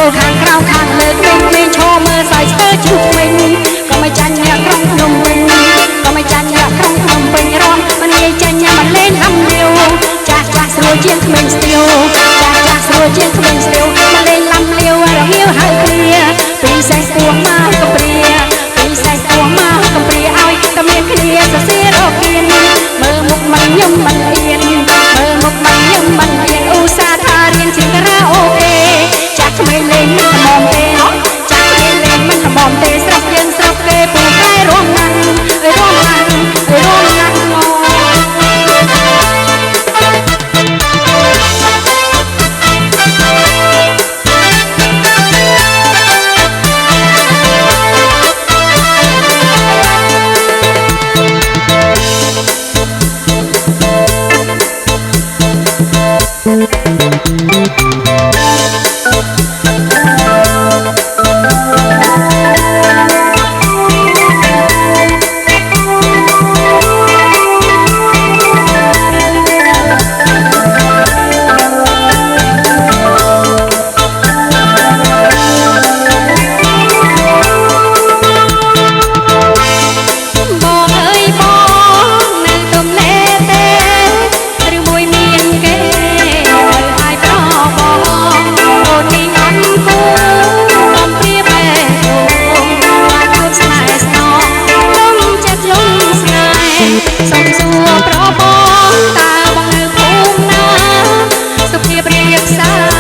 ចូលខាងក្រៅខាងលើក្មេងក្មេងឈរមើលសើចស្ទើរជួបវិញក៏មិនចាញ់អ្នកក្រុងភ្នំពេញក៏មិនចាញ់អ្នកក្រុងភ្នំពេញរំមិនងាយចាញ់មិនលេងហំលាវចាស់ចាស់ស្រួលជាងក្មេងស្ទាវចាស់ចាស់ស្រួលជាងក្មេងស្ទាវមិនលេងឡំលាវរងាវហៅគ្នាពីសេះពួងមកកំព្រាពីសេះពួងមកកំព្រាឲ្យតែមានគ្នាសរសេររកគៀនមើលមុខមិនញឹមមិនអៀនមើលមុខមិនញឹមមិនអៀនឧស្សាហ៍ថារៀនជាការ៉ាអូខេចាស់ក្មេងលេងមិនល្មមទេចាស់ក្មេងលេងមិនល្មមទេស្រុកយើងស្រុកគេពូកែរួមណាស់រួមណាស់រួមណាស់សុំសួរប្របងតើបងនៅភូមិណាសុភាពរៀបសារ